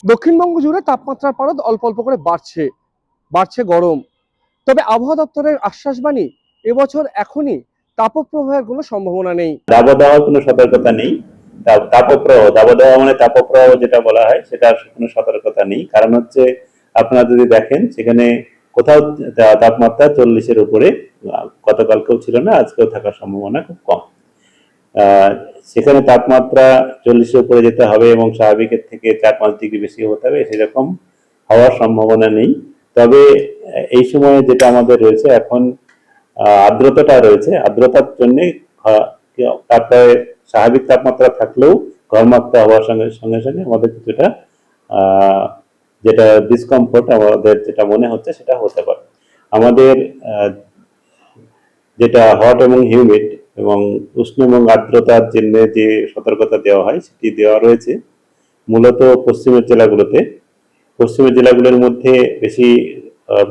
দক্ষিণবঙ্গ জুড়ে তাপমাত্রার পারদ অল্প অল্প করে বাড়ছে বাড়ছে গরম। তবে আবহাওয়া দপ্তরের আশ্বাসবাণী, এবছর এখনই তাপপ্রবাহের কোনো সম্ভাবনা নেই। দাবদাহ কোনো সতর্কতা নেই। তাপপ্রবাহ, দাবদাহ মানে তাপপ্রবাহ যেটা বলা হয়, সেটার কোনো সতর্কতা নেই। কারণ হচ্ছে, আপনারা যদি দেখেন সেখানে কোথাও তাপমাত্রা 40-এর উপরে গতকালকেও ছিল না, আজকেও থাকার সম্ভাবনা খুব কম। সেখানে তাপমাত্রা 40-এর উপরে যেতে হবে এবং স্বাভাবিকের থেকে 4-5 ডিগ্রি বেশি হতে হবে, সেরকম হওয়ার সম্ভাবনা নেই। তবে এই সময়ে যেটা আমাদের রয়েছে এখন, আর্দ্রতাটা রয়েছে, আর্দ্রতার জন্য তারপরে স্বাভাবিক তাপমাত্রা থাকলেও ঘরমাক্ত হওয়ার সঙ্গে সঙ্গে সঙ্গে আমাদের কিছুটা যেটা ডিসকমফোর্ট আমাদের যেটা মনে হচ্ছে সেটা হতে পারে। আমাদের যেটা হট এবং হিউমিড এবং উষ্ণ এবং আর্দ্রতার জন্য যে সতর্কতা দেওয়া হয় সেটি দেওয়া রয়েছে মূলত পশ্চিমের জেলাগুলোতে। পশ্চিমের জেলাগুলোর মধ্যে বেশি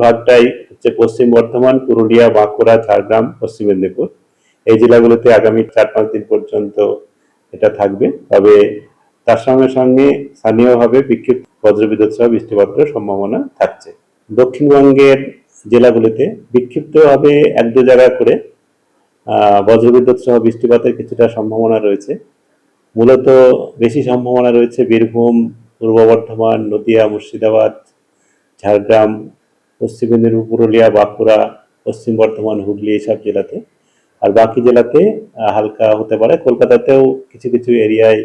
ভাগটাই হচ্ছে পশ্চিম বর্ধমান, পুরুলিয়া, বাঁকুড়া, ঝাড়গ্রাম, পশ্চিম মেদিনীপুর। এই জেলাগুলোতে আগামী 4-5 দিন পর্যন্ত এটা থাকবে। তবে তার সঙ্গে সঙ্গে স্থানীয়ভাবে বিক্ষিপ্ত বজ্রবিদ্যুৎ সহ বৃষ্টিপাতের সম্ভাবনা থাকছে। দক্ষিণবঙ্গের জেলাগুলিতে বিক্ষিপ্তভাবে 1-2 জায়গা করে বজ্রবিদ্যুৎ সহ বৃষ্টিপাতের কিছুটা সম্ভাবনা রয়েছে। মূলত বেশি সম্ভাবনা রয়েছে বীরভূম, পূর্ব বর্ধমান, নদিয়া, মুর্শিদাবাদ, ঝাড়গ্রাম, পশ্চিম মেদিনীপুর, পুরুলিয়া, বাঁকুড়া, পশ্চিম বর্ধমান, হুগলি, এইসব জেলাতে। আর বাকি জেলাতে হালকা হতে পারে। কলকাতাতেও কিছু কিছু এরিয়ায়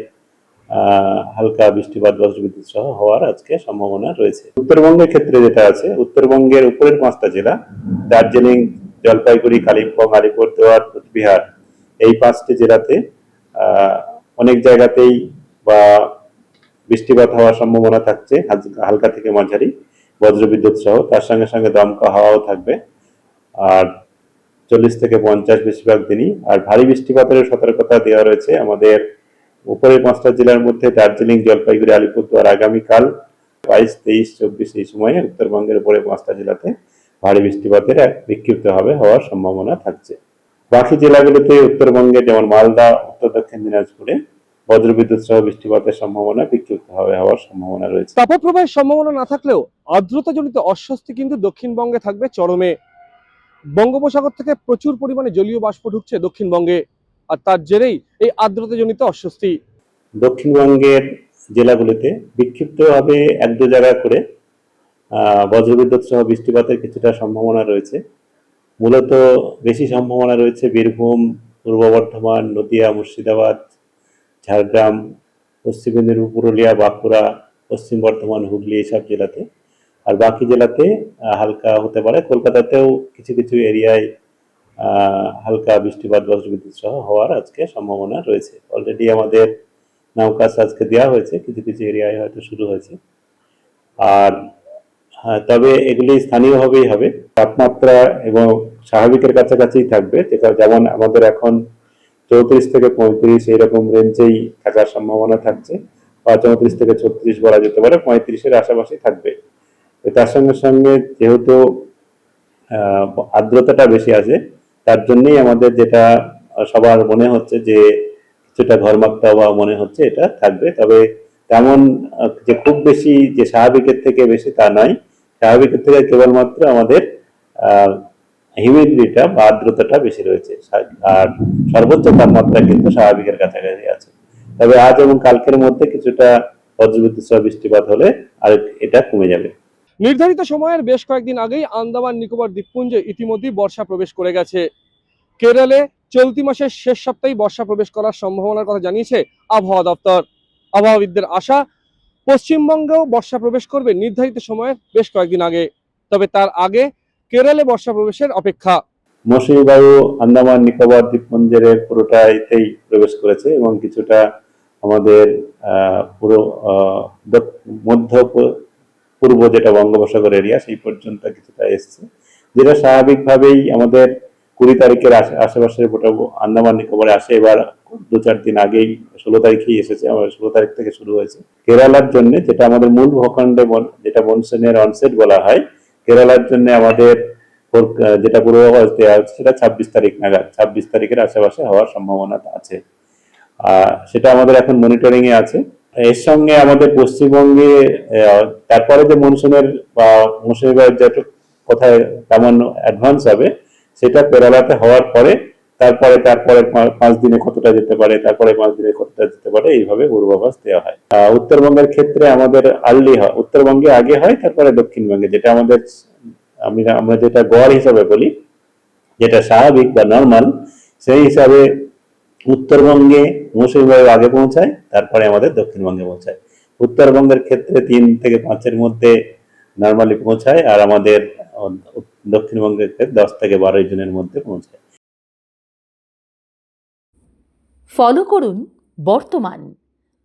হালকা বৃষ্টিপাত বজ্রবিদ্যুৎ সহ হওয়ার আজকে সম্ভাবনা রয়েছে। উত্তরবঙ্গের ক্ষেত্রে যেটা আছে, উত্তরবঙ্গের উপরের 5টা জেলা দার্জিলিং, জলপাইগুড়ি, কালিম্পং, আলিপুরদুয়ার, কোচবিহার, এই 5টি জেলাতে অনেক জায়গাতেই বা বৃষ্টিপাত হওয়ার সম্ভাবনা থাকছে, হালকা থেকে মাঝারি বজ্রবিদ্যুৎ সহ। তার সঙ্গে সঙ্গে দমকা হাওয়াও থাকবে। আর 40 থেকে 50 বেশিরভাগ দিনই। আর ভারী বৃষ্টিপাতের সতর্কতা দেওয়া রয়েছে আমাদের উপরের 5টা জেলার মধ্যে দার্জিলিং, জলপাইগুড়ি, আলিপুরদুয়ার আগামীকাল 22, 23, 24 এই সময়ে উত্তরবঙ্গের উপরে 5টা জেলাতে ভারী বৃষ্টিপাতের বিক্ষিপ্তভাবে হওয়ার সম্ভাবনা থাকছে। বাকি জেলাগুলোতে উত্তরবঙ্গে যেমন মালদা, উত্তর দক্ষিণ দিনাজপুরে বজ্রবিদ্যুৎ সহ বৃষ্টিপাতের সম্ভাবনা বিক্ষিপ্তভাবে হওয়ার সম্ভাবনা রয়েছে। তাপপ্রবাহের সম্ভাবনা না থাকলেও আর্দ্রতাজনিত অস্বস্তি কিন্তু দক্ষিণবঙ্গে থাকবে চরমে। বঙ্গোপসাগর থেকে প্রচুর পরিমাণে জলীয় বাষ্প ঢুকছে দক্ষিণবঙ্গে, আর তার জেরেই এই আর্দ্রতাজনিত অস্বস্তি। দক্ষিণবঙ্গের জেলাগুলিতে বিক্ষিপ্তভাবে 1-2 জায়গা করে বজ্রবিদ্যুৎ সহ বৃষ্টিপাতের কিছুটা সম্ভাবনা রয়েছে। মূলত বেশি সম্ভাবনা রয়েছে বীরভূম, পূর্ব বর্ধমান, নদিয়া, মুর্শিদাবাদ, ঝাড়গ্রাম, পশ্চিম মেদিনীপুর, পুরুলিয়া, বাঁকুড়া, পশ্চিম বর্ধমান, হুগলি, এইসব জেলাতে। আর বাকি জেলাতে হালকা হতে পারে। কলকাতাতেও কিছু কিছু এরিয়ায় হালকা বৃষ্টিপাত বজ্রবিদ্যুৎ সহ হওয়ার আজকে সম্ভাবনা রয়েছে। অলরেডি আমাদের নামকাজ আজকে দেওয়া হয়েছে, কিছু কিছু এরিয়ায় হয়তো শুরু হয়েছে। আর হ্যাঁ, তবে এগুলি স্থানীয়ভাবেই হবে। তাপমাত্রা এবং স্বাভাবিকের কাছাকাছিই থাকবে, যেমন আমাদের এখন 34 থেকে 35 এইরকম রেঞ্জেই থাকার সম্ভাবনা থাকছে, বা 34 থেকে 36 বলা যেতে পারে, 35-এর আশেপাশে থাকবে। তার সঙ্গে সঙ্গে যেহেতু আর্দ্রতাটা বেশি আছে, তার জন্যই আমাদের যেটা সবার মনে হচ্ছে যে কিছুটা ঘরমাক্ত আবহাওয়া মনে হচ্ছে, এটা থাকবে। তবে তেমন যে খুব বেশি যে স্বাভাবিকের থেকে বেশি তা নয়। স্বাভাবিকের থেকে কেবলমাত্র আমাদের হিউমিডিটিটা বা আর্দ্রতাটা বেশি রয়েছে। আর সর্বোচ্চ তাপমাত্রা কিন্তু স্বাভাবিকের কাছাকাছি আছে। তবে আজ এবং কালকের মধ্যে কিছুটা বজ্রবিদ্যুৎ সহ বৃষ্টিপাত হলে আর এটা কমে যাবে। নির্ধারিত সময়ের বেশ কয়েকদিন আগেই আন্দামান নিকোবর দ্বীপপুঞ্জে ইতিমধ্যেই বর্ষা প্রবেশ করে গেছে। কেরলে চলতি মাসের শেষ সপ্তাহে বর্ষা প্রবেশ করার সম্ভাবনার কথা জানিয়েছে আবহাওয়া দপ্তর। আবহাওয়াবিদদের আশা, পশ্চিমবঙ্গেও বর্ষা প্রবেশ করবে নির্ধারিত সময়ের বেশ কয়েকদিন আগে। তবে তার আগে কেরলে বর্ষা প্রবেশের অপেক্ষা। মৌসুমী বায়ু আন্দামান নিকোবর দ্বীপপুঞ্জের পুরোটাইতেই প্রবেশ করেছে এবং কিছুটা আমাদের পুরো মধ্য পূর্ব যেটা বঙ্গোপসাগর এরিয়া সেই পর্যন্ত কিছুটা এসছে, যেটা স্বাভাবিকভাবেই আমাদের 20 তারিখের আশেপাশে আন্দামান নিকোবরে আসে। এবার 2-4 দিন আগেই 16 তারিখেই এসেছে, আমাদের 16 তারিখ থেকে শুরু হয়েছে। কেরালার জন্য যেটা আমাদের মূল ভূখণ্ডে যেটা মনসুনের অনসেট বলা হয়, কেরালার জন্য আমাদের যেটা পূর্বাভাস দেওয়া হচ্ছে সেটা 26 তারিখ নাগাদ, 26 তারিখের আশেপাশে হওয়ার সম্ভাবনা আছে। সেটা আমাদের এখন মনিটরিং এ আছে। এর সঙ্গে আমাদের পশ্চিমবঙ্গে তারপরে যে মনসুনের বা মৌসুমী বায়ুর যেটুকু কোথায় তেমন অ্যাডভান্স হবে সেটা কেরালাতে হওয়ার পরে তারপরে 5 দিনে কতটা যেতে পারে, তারপরে 5 দিনে কতটা যেতে পারে, এইভাবে পূর্বাভাস দেওয়া হয়। উত্তরবঙ্গের ক্ষেত্রে আমাদের আর্লি হয়, উত্তরবঙ্গে আগে হয়, তারপরে দক্ষিণবঙ্গে, যেটা আমাদের আমরা যেটা গড় হিসাবে বলি, যেটা স্বাভাবিক বা নর্মাল, সেই হিসাবে উত্তরবঙ্গে মৌসুমী বায়ু আগে পৌঁছায়, তারপরে আমাদের দক্ষিণবঙ্গে পৌঁছায়। উত্তরবঙ্গের ক্ষেত্রে 3 থেকে 5-এর মধ্যে নর্মালি পৌঁছায়, আর আমাদের দক্ষিণবঙ্গের ক্ষেত্রে 10 থেকে 12 জনের মধ্যে পৌঁছায়। ফলো করুন বর্তমান।